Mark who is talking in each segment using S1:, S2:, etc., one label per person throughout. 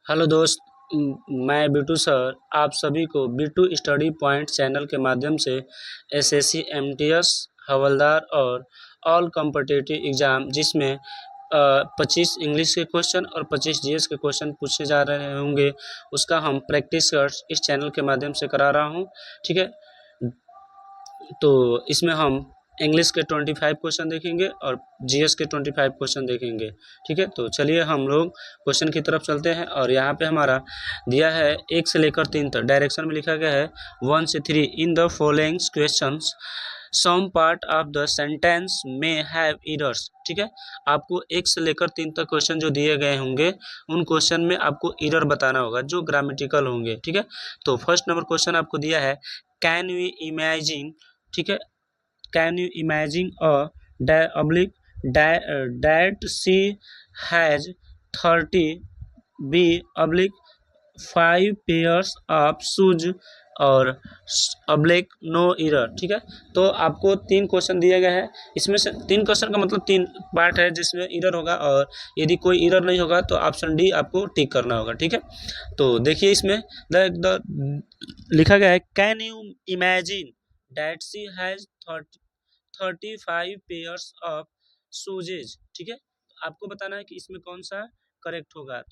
S1: Hello दोस्त। मैं Bittu sir आप सभी को बिटू स्टडी पॉइंट चैनल के माध्यम से एसएससी एमटीएस हवलदार और ऑल कॉम्पिटिटिव एग्ज़ाम जिसमें 25 इंग्लिश के क्वेश्चन और 25 जीएस के क्वेश्चन पूछे जा रहे होंगे, उसका हम प्रैक्टिस इस चैनल के माध्यम से करा रहा हूँ। ठीक है, तो इसमें हम इंग्लिश के 25 क्वेश्चन देखेंगे और जीएस के 25 क्वेश्चन देखेंगे। ठीक है, तो चलिए हम लोग क्वेश्चन की तरफ चलते हैं। और यहाँ पे हमारा दिया है 1 से लेकर 3 तक। डायरेक्शन में लिखा गया है 1 से 3 in the following questions some part of the sentence में हैव एरर्स। ठीक है, आपको 1 से लेकर 3 तक क्वेश्चन जो दिए गए होंगे उन क्वेश्चन में आपको एरर बताना होगा जो ग्रामेटिकल होंगे। ठीक है, तो फर्स्ट नंबर क्वेश्चन आपको दिया है कैन वी इमेजिन। ठीक है, can you imagine a that she has 30 b oblique 5 pairs of shoes और oblique no error। ठीक है, तो आपको 3 क्वेश्चन दिए गए हैं। इसमें से 3 क्वेश्चन का मतलब 3 पार्ट है जिसमें एरर होगा, और यदि कोई एरर नहीं होगा तो ऑप्शन डी आपको टिक करना होगा। ठीक है, तो देखिए इसमें द लिखा गया है can you imagine that she has 35 pairs of shoes. ठीक है, तो आपको बताना है कि इसमें कौन सा करेक्ट होगा।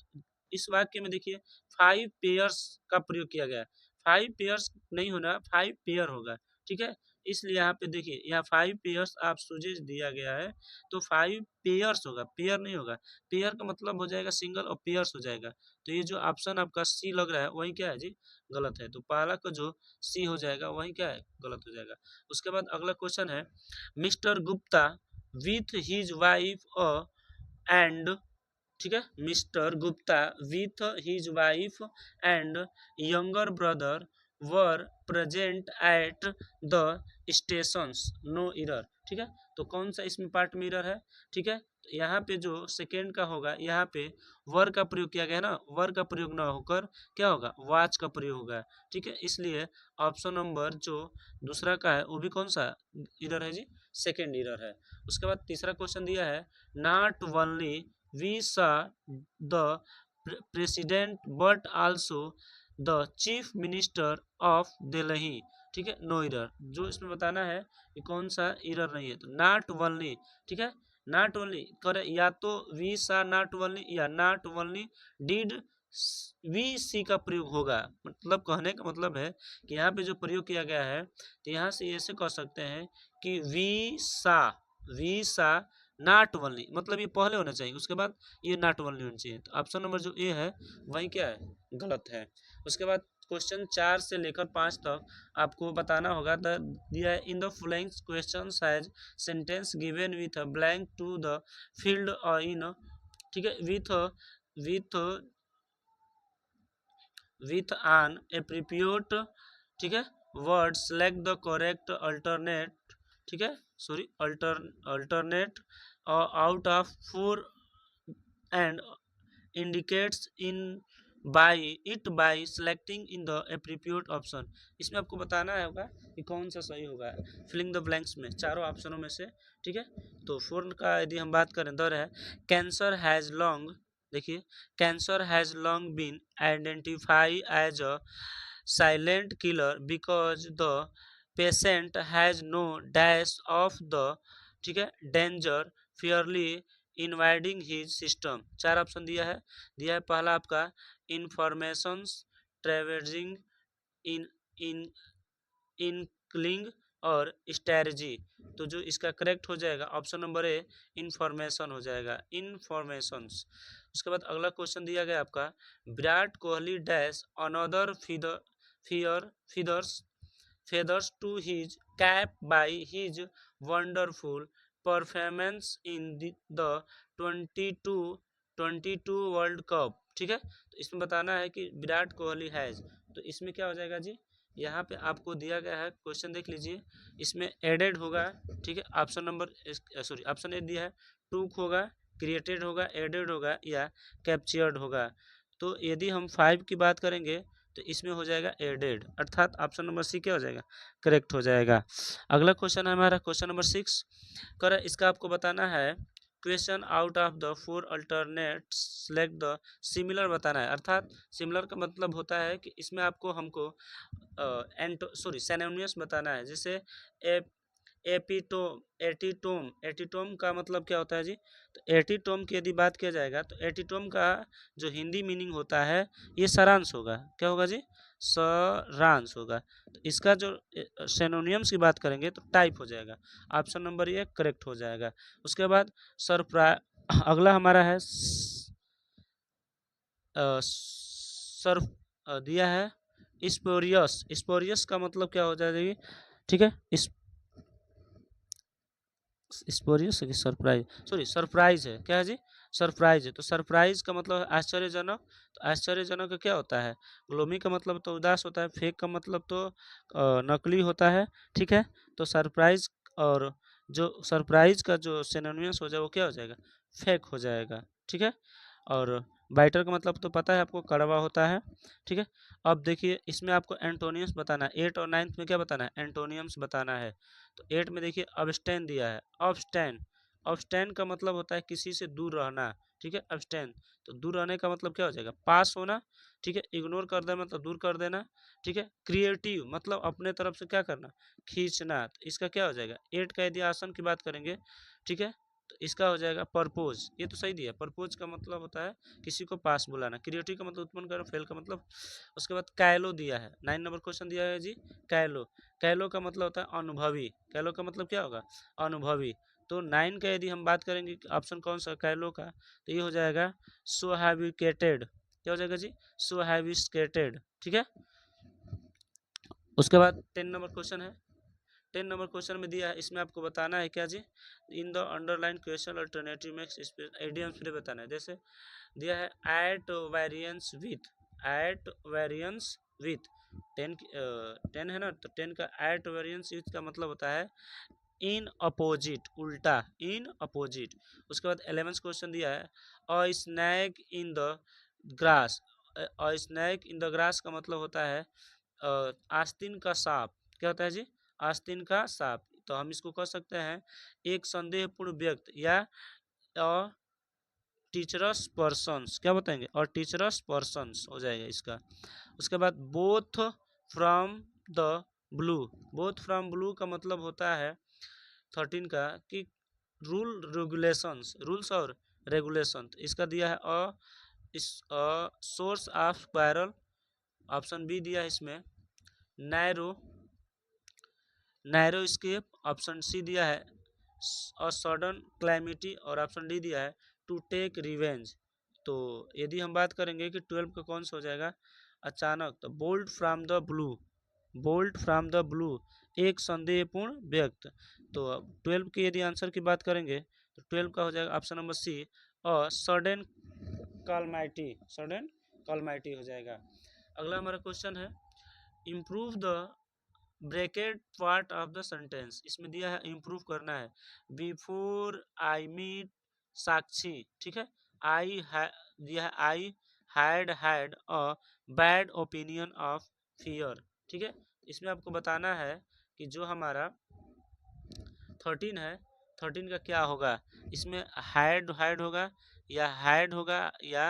S1: इस वाक्य में देखिए 5 पेयर्स का प्रयोग किया गया है। 5 पेयर्स नहीं होना, 5 पेयर होगा। ठीक है, इसलिए यहाँ पे देखिए यहाँ 5 पेयर्स ऑफ शूजेज दिया गया है, तो 5 पेयर्स होगा, पेयर नहीं होगा। पेयर का मतलब हो जाएगा सिंगल और पेयर्स हो जाएगा। तो ये जो ऑप्शन आपका सी लग रहा है वही क्या है जी, गलत है। तो पहला का जो सी हो जाएगा वही क्या है, गलत हो जाएगा। उसके बाद अगला क्वेश्चन है mister Gupta with his wife and. ठीक है, mister Gupta with his wife and younger brother were present at the stations no error. ठीक है, तो कौन सा इसमें पार्ट में एरर है। ठीक है, तो यहाँ पे जो सेकेंड का होगा यहाँ पे वर का प्रयोग किया गया ना, वर का प्रयोग ना होकर क्या होगा, वाच का प्रयोग होगा। ठीक है, इसलिए ऑप्शन नंबर जो दूसरा का है वो भी कौन सा एरर है जी, सेकेंड एरर है। उसके बाद तीसरा क्वेश्चन दिया है not only we saw the president but also the chief minister of Delhi। ठीक है, नो एरर। जो इसमें बताना है कि कौन सा एरर नहीं है, तो नॉट ओनली। ठीक है, नॉट ओनली करे या तो वी सा नॉट ओनली या नॉट ओनली डिड वी सी का प्रयोग होगा। मतलब कहने का मतलब है कि यहाँ पे जो प्रयोग किया गया है तो यहाँ से ऐसे कह सकते हैं कि वी सा नॉट ओनली, मतलब ये पहले होना चाहिए, उसके बाद ये नॉट ओनली होना चाहिए। तो ऑप्शन नंबर जो ए है वही क्या है, गलत है। उसके बाद क्वेश्चन 4 से लेकर 5 तक आपको बताना होगा। दिया है in the following questions has sentence given with a blank to the field in. ठीक है, विथ विथ an appropriate। ठीक है, word select the correct alternate. ठीक है, sorry alternate out of 4 and indicates in by selecting in the appropriate option. इसमें आपको बताना होगा कि कौन सा सही होगा फिलिंग द ब्लैंक्स में, चारों ऑप्शनों में से। ठीक है, तो 4 का यदि हम बात करें दर है कैंसर हैज लॉन्ग। देखिए cancer has long been identify as a silent killer because the patient has no dash of the. ठीक है, danger fairly invading his system. 4 option दिया है पहला आपका इंफॉर्मेशंस ट्रेवर्जिंग इन इन इनक्लिंग और स्ट्रेटजी। तो जो इसका करेक्ट हो जाएगा ऑप्शन नंबर ए इंफॉर्मेशन हो जाएगा, इंफॉर्मेशंस। उसके बाद अगला क्वेश्चन दिया गया आपका Virat Kohli dash another feathers feathers to his cap by his wonderful performance in the 22 world cup. ठीक है, तो इसमें बताना है कि विराट कोहली हैज, तो इसमें क्या हो जाएगा जी, यहाँ पे आपको दिया गया है क्वेश्चन देख लीजिए, इसमें एडेड होगा। ठीक है, option number sorry option A दिया है टूक होगा, क्रिएटेड होगा, एडेड होगा या कैप्चर्ड होगा। तो यदि हम 5 की बात करेंगे तो इसमें हो जाएगा एडेड, अर्थात ऑप्शन नंबर सी क्या हो जाएगा, करेक्ट हो जाएगा। अगला क्वेश्चन है हमारा क्वेश्चन नंबर 6 कर, इसका आपको बताना है question out of the 4 alternate select the similar बताना है, अर्थात सिमिलर का मतलब होता है कि इसमें आपको हमको सिनोनिम्स बताना है। जैसे एपिटोम, एटीटोम, एटीटोम का मतलब क्या होता है जी? तो एटीटोम की यदि बात किया जाएगा तो एटीटोम का जो हिंदी मीनिंग होता है ये सारांश होगा। क्या होगा जी? सारांश होगा। तो इसका जो सिनोनिम्स की बात करेंगे तो टाइप हो जाएगा। ऑप्शन नंबर ये करेक्ट हो जाएगा। उसके बाद अगला हमारा है सर दिया है स्पोरियस। स्पोरियस का मतलब क्या हो जाएगी? ठीक है, स्पोरियस है कि सरप्राइज, सॉरी सरप्राइज है। क्या है जी? सरप्राइज है। तो सरप्राइज का मतलब है आश्चर्यजनक। तो आश्चर्यजनक का क्या होता है? ग्लोमी का मतलब तो उदास होता है, फेक का मतलब तो नकली होता है। ठीक है, तो सरप्राइज और जो सरप्राइज का जो सिनोनिम्स हो जाए वो क्या हो जाएगा? फेक हो जाएगा। ठीक है, और बाइटर का मतलब तो पता है आपको, कड़वा होता है। ठीक है, अब देखिए इसमें आपको एंटोनियम्स बताना है। 8 और 9 में क्या बताना है? एंटोनियम्स बताना है। तो 8 में देखिए अबस्टेन दिया है। अबस्टेन, अबस्टेन का मतलब होता है किसी से दूर रहना। ठीक है, अबस्टेन तो दूर रहने का मतलब क्या हो जाएगा? पास होना। ठीक है, इग्नोर कर देना मतलब दूर कर देना। ठीक है, क्रिएटिव मतलब अपने तरफ से क्या करना? खींचना। तो इसका क्या हो जाएगा? 8 का यदि आसन की बात करेंगे, ठीक है, तो इसका हो जाएगा परपोज। ये तो सही दिया। परपोज का मतलब होता है किसी को पास बुलाना। क्रिएटिव का मतलब उत्पन्न करना। फेल का मतलब। उसके बाद कैलो दिया है। 9 नंबर क्वेश्चन दिया है जी, कैलो। कैलो का मतलब होता है अनुभवी। कैलो का मतलब क्या होगा? अनुभवी। तो 9 का यदि हम बात करेंगे ऑप्शन कौन सा कैलो का, तो ये हो जाएगा सोहाबिकेटेड। क्या हो जाएगा जी? सोहाबिस्केटेड। ठीक है, उसके बाद 10 नंबर क्वेश्चन है। 10 नंबर क्वेश्चन में दिया है, इसमें आपको बताना है क्या जी? In the underline question alternative makes idioms फिर बताना है। जैसे दिया है at variance with, at variance with 10 है ना, तो 10 का एट वेरियंस विथ का मतलब होता है इन अपोजिट, उल्टा, इन अपोजिट। उसके बाद 11 क्वेश्चन दिया है a snake in the grass. A snake in the grass का मतलब होता है आस्तीन का सांप। क्या होता है जी? आस्तीन का सांप। तो हम इसको कह सकते हैं एक संदेहपूर्ण व्यक्ति या टीचरस पर्सन्स। क्या बताएंगे? और टीचरस पर्सन्स हो जाएगा इसका। उसके बाद both from the blue. Both from blue का मतलब होता है 13 का कि रूल रेगुलेशंस, रूल्स और रेगुलेशन। इसका दिया है इस source of quarrel. Option B दिया है इसमें narrow, narrow escape. Option C दिया है अ सडन क्लैमिटी, और ऑप्शन डी दिया है टू टेक रिवेंज। तो यदि हम बात करेंगे कि 12 का कौन सा हो जाएगा अचानक, तो bolt from the blue, bolt from the blue एक संदेहपूर्ण व्यक्त। तो 12 के यदि आंसर की बात करेंगे तो 12 का हो जाएगा option number C a sudden calamity, sudden calamity हो जाएगा। अगला हमारा क्वेश्चन है improve the bracket part of the sentence. इसमें दिया है इम्प्रूव करना है। Before I meet Sakshi. ठीक है, दिया है I had a bad opinion of fear. ठीक है, इसमें आपको बताना है कि जो हमारा 13 है, 13 का क्या होगा? इसमें हैड हैड होगा या हैड होगा या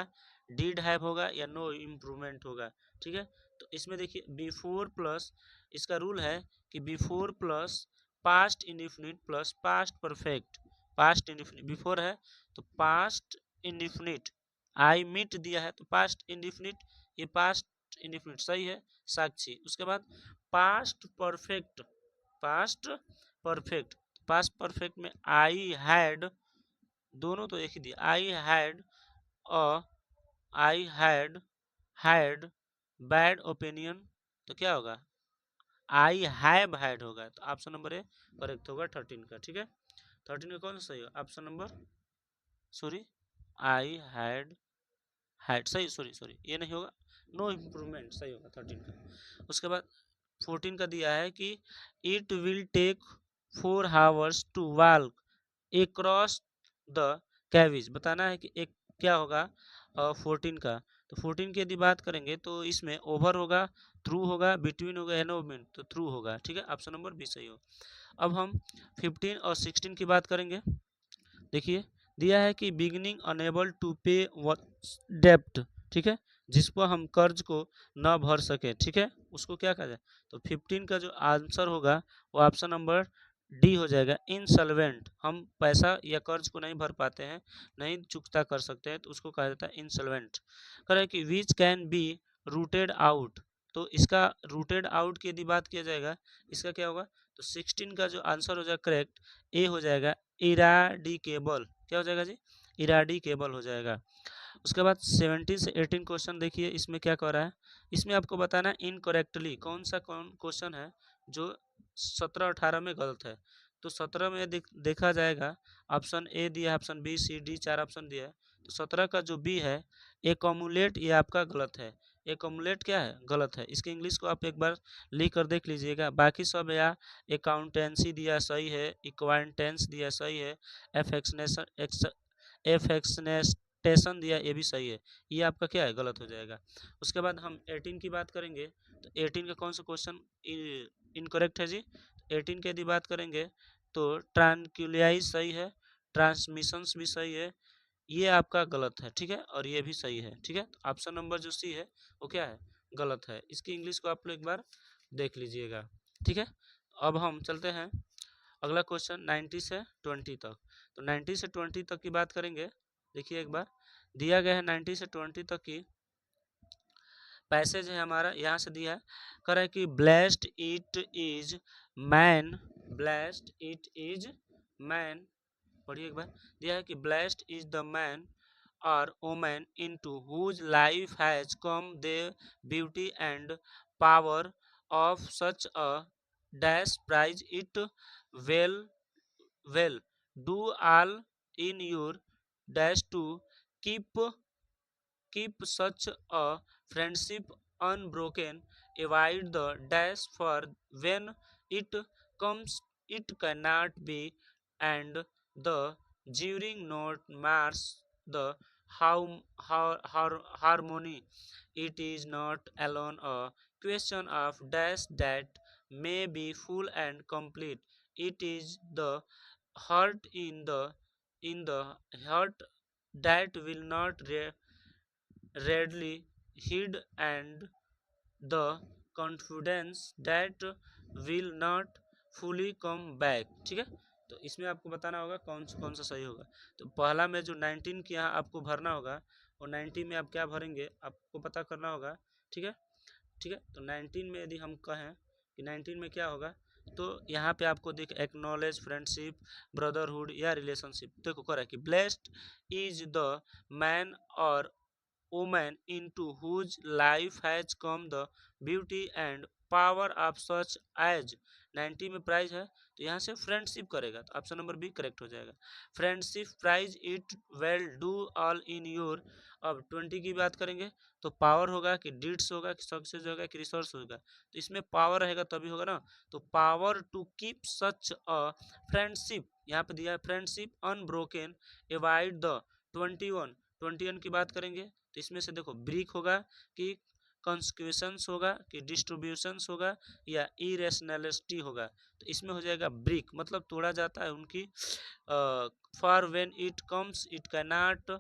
S1: डिड हैव होगा या नो इम्प्रूवमेंट होगा। ठीक है, तो इसमें देखिए बिफोर प्लस, इसका रूल है कि before plus past indefinite plus past perfect. Past indefinite before है तो पास्ट इंडिफिनिट, आई मीट दिया है तो पास्ट इंडिफिनिट, ये पास्ट इंडिफिनिट सही है साक्षी। उसके बाद past perfect, past perfect, past perfect में आई हैड, दोनों तो एक ही दिया, अ आई हैड बैड ओपिनियन। तो क्या होगा? आई हैव हैड होगा। तो ऑप्शन नंबर ए करेक्ट होगा 13 का। ठीक है, 13 का कौन सा सही होगा? Option number, sorry, I had सही, सॉरी सॉरी ये नहीं होगा, नो इम्प्रूवमेंट सही होगा 13 का। उसके बाद 14 का दिया है कि it will take 4 hours to walk across the कैविज। बताना है कि एक क्या होगा 14 का। तो 14 की यदि बात करेंगे तो इसमें ओवर होगा, थ्रू होगा, बिटवीन होगा, एनोमेंट, तो थ्रू होगा। ठीक है, ऑप्शन नंबर बी सही हो। अब हम 15 और 16 की बात करेंगे। देखिए दिया है कि बिगिनिंग अनेबल टू पे डेप्ट, ठीक है, जिस पर हम कर्ज को न भर सके, ठीक है, उसको क्या कहा जाए। तो 15 का जो आंसर होगा वो ऑप्शन नंबर डी हो जाएगा, इंसॉल्वेंट। हम पैसा या कर्ज को नहीं भर पाते हैं, नहीं चुकता कर सकते हैं, तो उसको कहा जाता है इंसॉल्वेंट। कह रहा है कि which can be rooted out, तो इसका रूटेड आउट की यदि बात किया जाएगा, इसका क्या होगा। तो 16 का जो आंसर हो जाएगा करेक्ट, ए हो जाएगा, इराडिकेबल। क्या हो जाएगा जी, इराडिकेबल हो जाएगा। उसके बाद 17 से 18 क्वेश्चन देखिए, इसमें क्या कह रहा है। इसमें आपको बताना है इनकरेक्टली कौन सा क्वेश्चन है जो 17-18 में गलत है। तो 17 में देखा जाएगा, ऑप्शन ए दिया है, option B C D 4 option दिया है। तो 17 का जो बी है, एकमुलेट, ये आपका गलत है। एकमुलेट क्या है, गलत है। इसके इंग्लिश को आप एक बार लिख कर देख लीजिएगा। बाकी सब या अकाउंटेंसी दिया सही है, इक्वांटेंस दिया सही है, एफेक्सनेस्टेशन दिया ये भी सही है, ये आपका क्या है, गलत हो जाएगा। उसके बाद हम 18 की बात करेंगे। तो 18 का कौन सा क्वेश्चन इनकरेक्ट है जी। 18 की यदि बात करेंगे तो ट्रांक्विलाइज सही है, ट्रांसमिशंस भी सही है, ये आपका गलत है, ठीक है, और ये भी सही है, ठीक है। तो ऑप्शन नंबर जो सी है वो क्या है, गलत है। इसकी इंग्लिश को आप लोग एक बार देख लीजिएगा, ठीक है। अब हम चलते हैं अगला क्वेश्चन 90 से 20 तक। तो 90 से 20 तक की बात करेंगे। देखिए एक बार दिया गया है 90 से 20 तक की पैसेज है हमारा, यहाँ से दिया है। कह रहा है कि blessed it is man, blessed it is man, पढ़िए एक बार। दिया है कि blessed is the man or woman into whose life has come the beauty and power of such a dash prize it well well do all in your dash to keep keep such a friendship unbroken, avoid the dash, for when it comes it cannot be, and the during note mars the harmony. It is not alone a question of dash that may be full and complete. It is the heart in the heart that will not readily hid, and the confidence that will not fully come back, ठीक है। तो इसमें आपको बताना होगा कौन सा सही होगा। तो पहला में जो 19 की यहाँ आपको भरना होगा, और 19 में आप क्या भरेंगे आपको पता करना होगा, ठीक है, ठीक है। तो 19 में यदि हम कहें कि 19 में क्या होगा, तो यहाँ पे आपको देख एक्नॉलेज फ्रेंडशिप, ब्रदरहुड या रिलेशनशिप। देखो कह रहा है कि ब्लेस्ड इज द मैन और woman into whose life has come the beauty and power of such as 90 में प्राइज है, तो यहाँ से फ्रेंडशिप करेगा, तो ऑप्शन नंबर बी करेक्ट हो जाएगा। Friendship prize it well do all in your. अब 20 की बात करेंगे तो पावर होगा कि डीड्स होगा कि सक्सेस होगा कि रिसोर्स होगा। तो इसमें पावर रहेगा तभी होगा ना, तो power to keep such a friendship, यहाँ पे दिया है फ्रेंडशिप अनब्रोकन, एवॉइड द 21 की बात करेंगे तो इसमें से देखो ब्रिक होगा कि कॉन्सिक्वेंस होगा कि डिस्ट्रीब्यूशंस होगा या इरेशनलिटी होगा। तो इसमें हो जाएगा ब्रिक, मतलब तोड़ा जाता है उनकी। For when it comes it cannot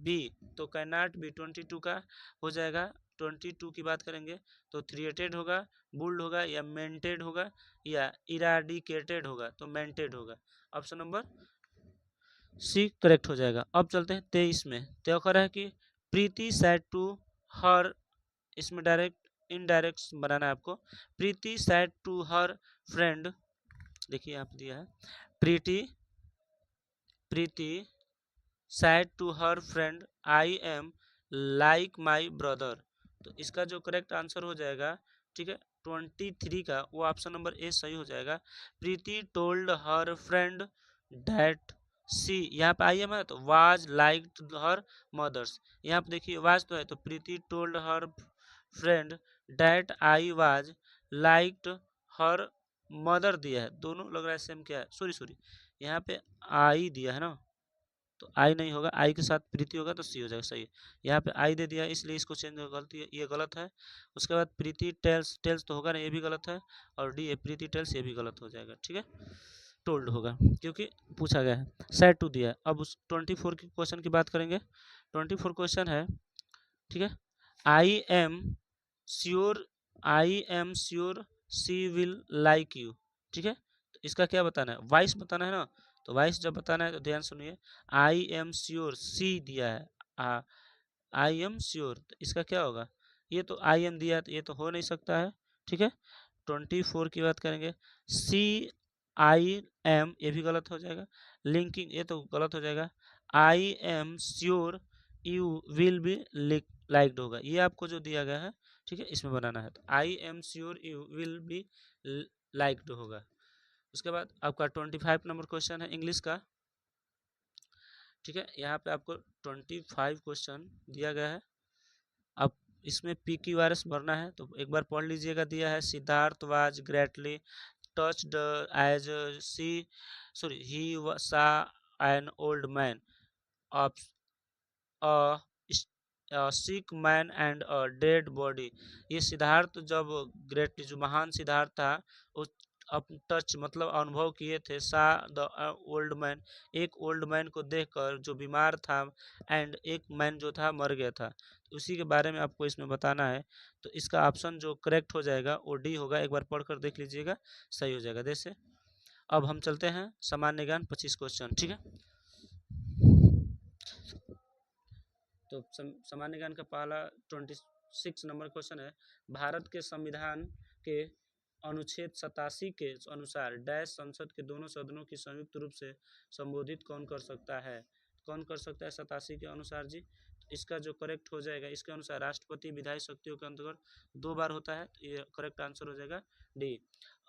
S1: be, तो कैनॉट बी 22 का हो जाएगा। 22 की बात करेंगे तो थ्रिएटेड होगा, बुल्ड होगा या मेंटेड होगा या इराडिकेटेड होगा, तो मेंटेड होगा। ऑप्शन नंबर सी करेक्ट हो जाएगा। अब चलते हैं 23 में। तो कह रहा है कि प्रीति सैड टू हर, इसमें डायरेक्ट इनडायरेक्ट बनाना है आपको। Preeti said to her friend, देखिए यहाँ पे दिया है Preeti Preeti said to her friend I am like my brother. तो इसका जो करेक्ट आंसर हो जाएगा, ठीक है, 23 का वो ऑप्शन नंबर ए सही हो जाएगा। Preeti told her friend that see, यहाँ पे आई एम है तो वाज लाइक हर मदर्स, यहाँ पे देखिए वाज तो है, तो Preeti told her friend that I was liked her mother दिया है, दोनों लग रहा है सेम। क्या है, सॉरी यहाँ पे आई दिया है ना, तो आई नहीं होगा, आई के साथ प्रीति होगा तो सी हो जाएगा, सही है। यहाँ पे आई दे दिया इसलिए इसको चेंज होगा, गलती है, ये गलत है। उसके बाद प्रीति टेल्स, टेल्स तो होगा ना, ये भी गलत है। और डी ए प्रीति टेल्स, ये भी गलत हो जाएगा, ठीक है। टोल्ड होगा, क्योंकि पूछा गया है, सेड टू दिया है। अब उस 24 की क्वेश्चन की बात करेंगे। 24 क्वेश्चन है, ठीक है। I am sure she will like you, ठीक है। तो इसका क्या बताना है, वाइस बताना है ना। तो वाइस जब बताना है तो ध्यान सुनिए, आई एम श्योर सी दिया है, आई एम श्योर, तो इसका क्या होगा, ये तो आई एम दिया है तो ये तो हो नहीं सकता है, ठीक है। 24 की बात करेंगे, सी आई एम, ये भी गलत हो जाएगा। लिंकिंग, ये तो गलत हो जाएगा। आई am sure you will be liked होगा, ये आपको जो दिया गया है, ठीक है, इसमें बनाना है। तो आई am sure you will be liked होगा। उसके बाद आपका 25 नंबर क्वेश्चन है इंग्लिश का, ठीक है। यहाँ पे आपको 25 क्वेश्चन दिया गया है। अब इसमें पी क्यू आर एस भरना है, तो एक बार पढ़ लीजिएगा। दिया है Siddharth was greatly touched as he saw an old man, a, a, a sick man and a dead body। ये सिद्धार्थ जब ग्रेट, जो महान सिद्धार्थ था, वो टच मतलब अनुभव किए थे, सा द ओल्ड मैन, एक ओल्ड मैन को देखकर जो बीमार था, एंड एक मैन जो था मर गया था। तो उसी के बारे में आपको इसमें बताना है। तो इसका ऑप्शन जो करेक्ट हो जाएगा वो डी होगा, एक बार पढ़कर देख लीजिएगा, सही हो जाएगा। जैसे अब हम चलते हैं सामान्य ज्ञान 25 क्वेश्चन, ठीक है। तो सामान्य ज्ञान का पहला 26 नंबर क्वेश्चन है, भारत के संविधान के अनुच्छेद 87 के अनुसार डैश संसद के दोनों सदनों की संयुक्त रूप से संबोधित कौन कर सकता है। कौन कर सकता है 87 के अनुसार जी। तो इसका जो करेक्ट हो जाएगा, इसके अनुसार राष्ट्रपति विधायी शक्तियों के अंतर्गत 2 बार होता है, तो ये करेक्ट आंसर हो जाएगा डी।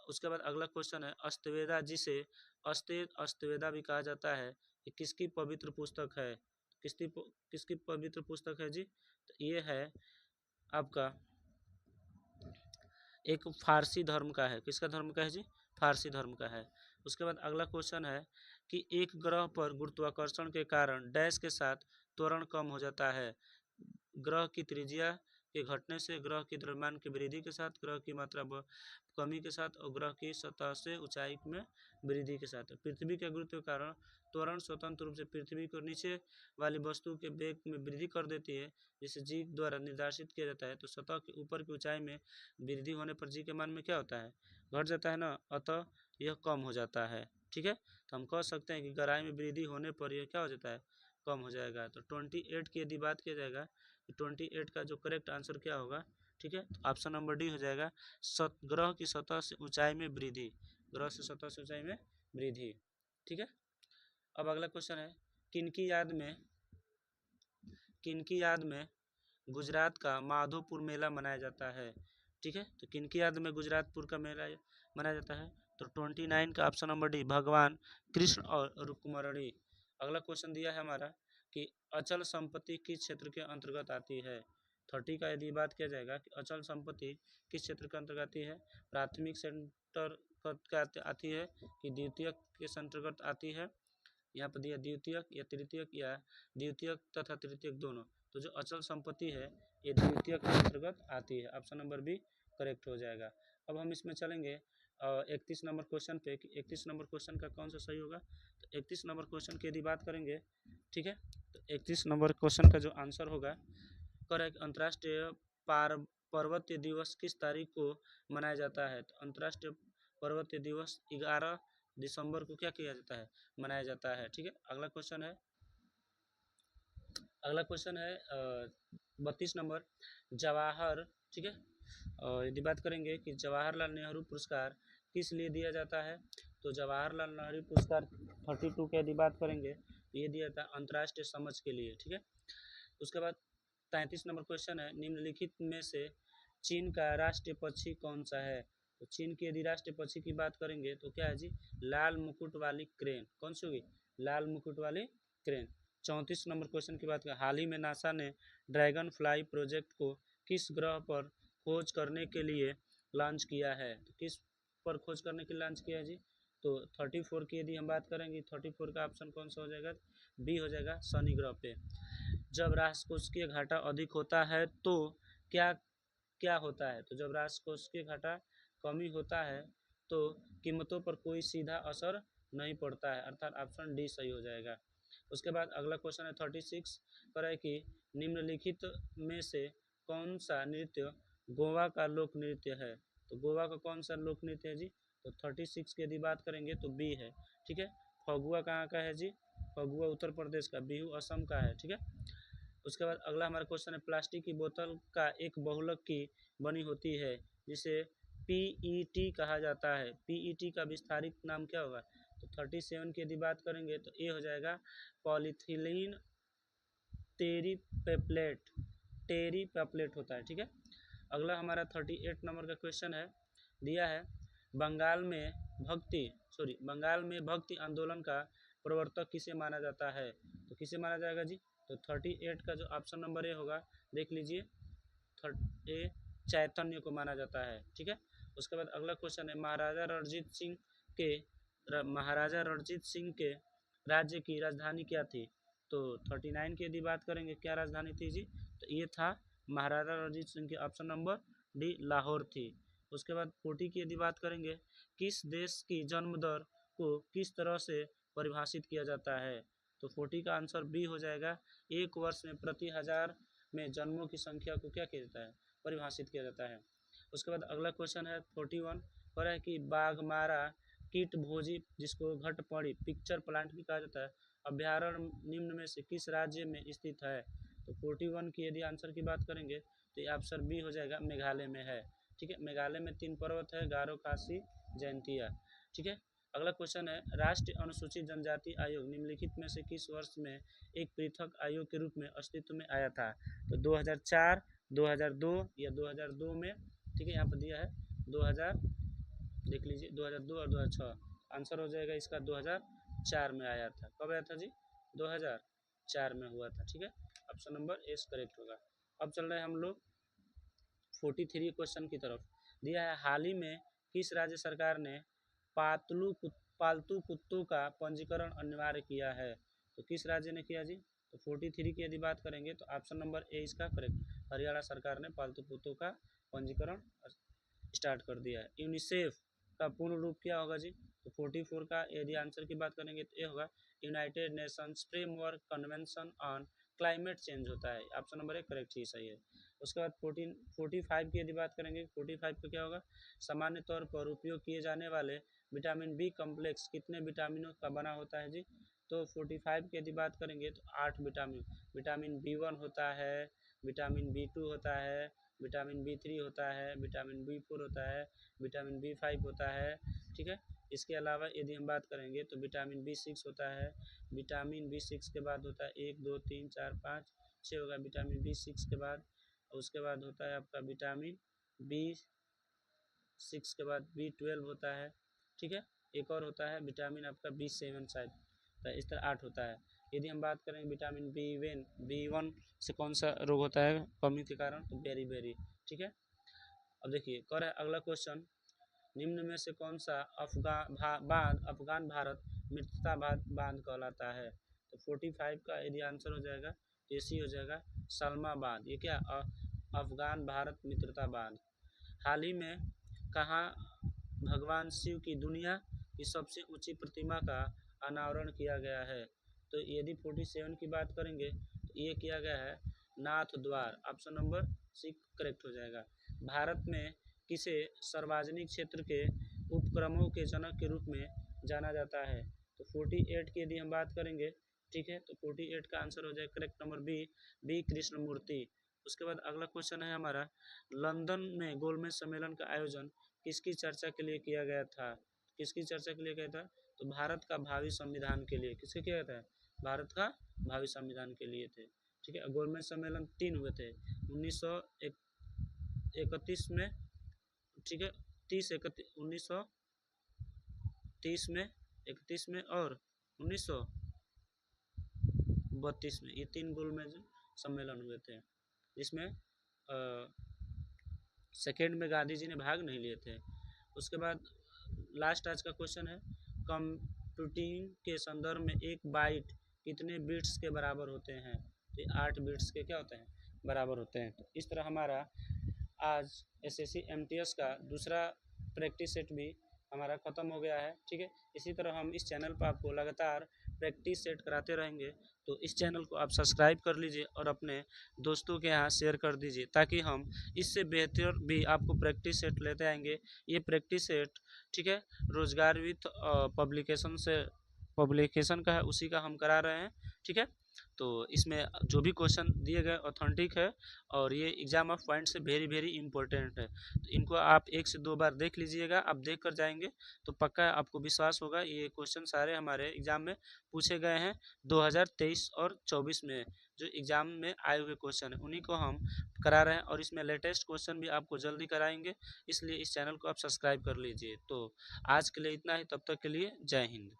S1: उसके बाद अगला क्वेश्चन है, अष्टवेदा जिसे अष्टवेदा भी कहा जाता है, ये किसकी पवित्र पुस्तक है। किसकी पवित्र पुस्तक है जी। तो ये है आपका एक फारसी धर्म का है। किसका धर्म का है जी, फारसी धर्म का है। उसके बाद अगला क्वेश्चन है कि एक ग्रह पर गुरुत्वाकर्षण के कारण डैश के साथ त्वरण कम हो जाता है। ग्रह की त्रिज्या के घटने से, ग्रह की द्रव्यमान की वृद्धि के साथ, ग्रह की मात्रा कमी के साथ, और ग्रह की सतह से ऊंचाई में वृद्धि के साथ। पृथ्वी के गुरुत्व के कारण त्वरण स्वतंत्र रूप से पृथ्वी को नीचे वाली वस्तु के वेग में वृद्धि कर देती है, जिसे जी द्वारा निर्देशित किया जाता है। तो सतह के ऊपर की ऊंचाई में वृद्धि होने पर जी के मान में क्या होता है, घट जाता है ना, अतः यह कम हो जाता है, ठीक है। तो हम कह सकते हैं कि गहराई में वृद्धि होने पर यह क्या हो जाता है, कम हो जाएगा। तो 28 की यदि बात किया जाएगा, 28 का जो करेक्ट आंसर क्या होगा, ठीक है, तो ऑप्शन नंबर डी हो जाएगा, ग्रह की सतह से ऊंचाई में वृद्धि, ग्रह से सतह से ऊंचाई में वृद्धि, ठीक है। अब अगला क्वेश्चन है, किनकी याद में किनकी याद में गुजरात का माधोपुर मेला मनाया जाता है, ठीक है। तो किनकी याद में गुजरातपुर का मेला मनाया जाता है। तो 29 का ऑप्शन नंबर डी, भगवान कृष्ण और रुक्मणी। अगला क्वेश्चन दिया है हमारा कि अचल संपत्ति किस क्षेत्र के अंतर्गत आती है। 30 का यदि बात किया जाएगा कि अचल संपत्ति किस क्षेत्र के अंतर्गत आती है, प्राथमिक सेंटर आती है कि द्वितीयक के अंतर्गत आती है। यहाँ पर दिया द्वितीयक या तृतीयक, या द्वितीयक तथा तृतीयक दोनों। तो जो अचल संपत्ति है ये द्वितीयक के अंतर्गत आती है, ऑप्शन नंबर बी करेक्ट हो जाएगा। अब हम इसमें चलेंगे 31 नंबर क्वेश्चन पे कि 31 नंबर क्वेश्चन का कौन सा सही होगा। तो 31 नंबर क्वेश्चन की यदि बात करेंगे, ठीक है, तो 31 नंबर क्वेश्चन का जो आंसर होगा करेक्ट, अंतर्राष्ट्रीय पर्वतीय दिवस किस तारीख को मनाया जाता है। तो अंतर्राष्ट्रीय पर्वतीय दिवस 11 दिसंबर को क्या किया जाता है, मनाया जाता है, ठीक है। अगला क्वेश्चन है 32 नंबर, जवाहर, ठीक है। यदि बात करेंगे कि जवाहरलाल नेहरू पुरस्कार किस लिए दिया जाता है। तो जवाहरलाल नेहरू पुरस्कार 32 की यदि बात करेंगे तो ये दिया जाता है अंतर्राष्ट्रीय समझ के लिए, ठीक है। उसके बाद 33 नंबर क्वेश्चन है, निम्नलिखित में से चीन का राष्ट्रीय पक्षी कौन सा है। तो चीन की यदि राष्ट्रीय पक्षी की बात करेंगे तो क्या है जी, लाल मुकुट वाली क्रेन। कौन सी होगी, लाल मुकुट वाली क्रेन। 34 नंबर क्वेश्चन की बात करें, हाल ही में नासा ने ड्रैगन फ्लाई प्रोजेक्ट को किस ग्रह पर खोज करने के लिए लॉन्च किया है। तो किस पर खोज करने के लिए लॉन्च किया है जी। तो 34 की यदि हम बात करेंगे, 34 का ऑप्शन कौन सा हो जाएगा, बी हो जाएगा, शनि ग्रह पे। जब राजकोषीय घाटा अधिक होता है तो क्या क्या होता है। तो जब राजकोषीय घाटा कमी होता है तो कीमतों पर कोई सीधा असर नहीं पड़ता है, अर्थात ऑप्शन डी सही हो जाएगा। उसके बाद अगला क्वेश्चन है 36 पर है कि निम्नलिखित में से कौन सा नृत्य गोवा का लोक नृत्य है। तो गोवा का कौन सा लोक नृत्य है जी, तो 36 की यदि बात करेंगे तो बी है, ठीक है। फगुआ कहाँ का है जी, फगुआ उत्तर प्रदेश का, बिहू असम का है, ठीक है। उसके बाद अगला हमारा क्वेश्चन है प्लास्टिक की बोतल का एक बहुलक की बनी होती है जिसे पीईटी कहा जाता है, पीईटी का विस्तारित नाम क्या होगा। तो 37 की यदि बात करेंगे तो ये हो जाएगा पॉलीथिलीन टेरीपेप्लेट, टेरीपेप्लेट होता है, ठीक है। अगला हमारा 38 नंबर का क्वेश्चन है, दिया है बंगाल में भक्ति आंदोलन का प्रवर्तक किसे माना जाता है। तो किसे माना जाएगा जी, तो 38 का जो ऑप्शन नंबर ए होगा, देख लीजिए ए चैतन्य को माना जाता है, ठीक है। उसके बाद अगला क्वेश्चन है महाराजा रणजीत सिंह के राज्य की राजधानी क्या थी। तो 39 की यदि बात करेंगे क्या राजधानी थी जी, तो ये था महाराजा रणजीत सिंह की ऑप्शन नंबर डी लाहौर थी। उसके बाद 40 की यदि बात करेंगे किस देश की जन्म दर को किस तरह से परिभाषित किया जाता है। तो 40 का आंसर बी हो जाएगा, एक वर्ष में प्रति हजार में जन्मों की संख्या को क्या किया जाता है, परिभाषित किया जाता है। उसके बाद अगला क्वेश्चन है 41 पर है कि बाघमारा कीट भोजी जिसको घटपड़ी पिक्चर प्लांट भी कहा जाता है अभ्यारण्य निम्न में से किस राज्य में स्थित है। तो 41 की यदि आंसर की बात करेंगे तो ये ऑप्शन बी हो जाएगा, मेघालय में है, ठीक है। मेघालय में 3 पर्वत है, गारो, खासी, जयंतिया, ठीक है। अगला क्वेश्चन है राष्ट्रीय अनुसूचित जनजाति आयोग निम्नलिखित में से किस वर्ष में एक पृथक आयोग के रूप में अस्तित्व में आया था। तो 2004, 2002 या 2002 में, ठीक है। यहाँ पर दिया है 2000, देख लीजिए 2002 और 2006, आंसर हो जाएगा इसका 2004 में आया था। कब आया था जी, 2004 में हुआ था, ठीक है। ऑप्शन नंबर ए करेक्ट होगा। अब चल रहे हैं हम लोग 43 क्वेश्चन की तरफ। दिया है हाल ही में किस राज्य सरकार ने पालतू कुत्तों का पंजीकरण अनिवार्य किया है। तो किस राज्य ने किया जी, तो 43 की यदि बात करेंगे तो ऑप्शन नंबर ए इसका करेक्ट, हरियाणा सरकार ने पालतू कुत्तों का पंजीकरण स्टार्ट कर दिया है। यूनिसेफ का पूर्ण रूप क्या होगा जी, तो 44 का यदि आंसर की बात करेंगे तो ये होगा United Nations framework convention on climate change होता है, ऑप्शन नंबर एक करेक्ट ही सही है। उसके बाद 45 की यदि बात करेंगे 45 का क्या होगा, सामान्य तौर पर उपयोग किए जाने वाले विटामिन बी कॉम्प्लेक्स कितने विटामिनों का बना होता है जी। तो 45 की यदि बात करेंगे तो 8 विटामिन B1 होता है, विटामिन B2 होता है, विटामिन B3 होता है, विटामिन B4 होता है, विटामिन B5 होता है, ठीक है। इसके अलावा यदि हम बात करेंगे तो विटामिन B6 होता है, विटामिन B6 के बाद होता है 1 2 3 4 5 6 होगा विटामिन B6 के बाद, उसके बाद होता है आपका विटामिन B6 के बाद B12 होता है, ठीक है। एक और होता है विटामिन आपका B7 शायद, तो इस तरह 8 होता है। यदि हम बात करें विटामिन B1 से कौन सा रोग होता है कमी के कारण, तो बेरी, ठीक है। अब देखिए कर है अगला क्वेश्चन, निम्न में से कौन सा अफगान भारत मित्रता बांध कहलाता है। तो 45 का यदि आंसर हो जाएगा तो ये हो जाएगा सलमा बांध, ये क्या अफगान भारत मित्रता बांध। हाल ही में कहाँ भगवान शिव की दुनिया की सबसे ऊंची प्रतिमा का अनावरण किया गया है। तो यदि 47 की बात करेंगे तो ये किया गया है नाथ द्वार, ऑप्शन नंबर सी करेक्ट हो जाएगा। भारत में किसे सार्वजनिक क्षेत्र के उपक्रमों के जनक के रूप में जाना जाता है। तो 48 की यदि हम बात करेंगे, ठीक है, तो 48 का आंसर हो जाएगा करेक्ट नंबर बी कृष्णमूर्ति। उसके बाद अगला क्वेश्चन है हमारा, लंदन में गोलमेज सम्मेलन का आयोजन किसकी चर्चा के लिए किया गया था। किसकी चर्चा के लिए किया था, तो भारत का भावी संविधान के लिए। किसके किया गया था, भारत का भावी संविधान के लिए थे, ठीक है। गोलमेज सम्मेलन 3 हुए थे 1931 में, ठीक है, 1930 में, 31 में और 1932 में, ये 3 गोलमेज सम्मेलन हुए थे जिसमें सेकेंड में गांधी जी ने भाग नहीं लिए थे। उसके बाद लास्ट आज का क्वेश्चन है, कंप्यूटिंग के संदर्भ में एक बाइट कितने बिट्स के बराबर होते हैं। तो 8 बिट्स के क्या होते हैं, बराबर होते हैं। तो इस तरह हमारा आज SSC MTS का दूसरा प्रैक्टिस सेट भी हमारा ख़त्म हो गया है। ठीक है, इसी तरह हम इस चैनल पर आपको लगातार प्रैक्टिस सेट कराते रहेंगे, तो इस चैनल को आप सब्सक्राइब कर लीजिए और अपने दोस्तों के यहाँ शेयर कर दीजिए, ताकि हम इससे बेहतर भी आपको प्रैक्टिस सेट लेते आएंगे। ये प्रैक्टिस सेट ठीक है रोजगार विथ पब्लिकेशन का है, उसी का हम करा रहे हैं। ठीक है, तो इसमें जो भी क्वेश्चन दिए गए ऑथेंटिक है और ये एग्जाम ऑफ पॉइंट से वेरी वेरी इंपॉर्टेंट है। तो इनको आप 1 से 2 बार देख लीजिएगा, आप देख कर जाएंगे तो पक्का आपको विश्वास होगा ये क्वेश्चन सारे हमारे एग्जाम में पूछे गए हैं 2023 और 24 में। जो एग्जाम में आए हुए क्वेश्चन है उन्हीं को हम करा रहे हैं और इसमें लेटेस्ट क्वेश्चन भी आपको जल्दी कराएंगे, इसलिए इस चैनल को आप सब्सक्राइब कर लीजिए। तो आज के लिए इतना ही, तब तक के लिए जय हिंद।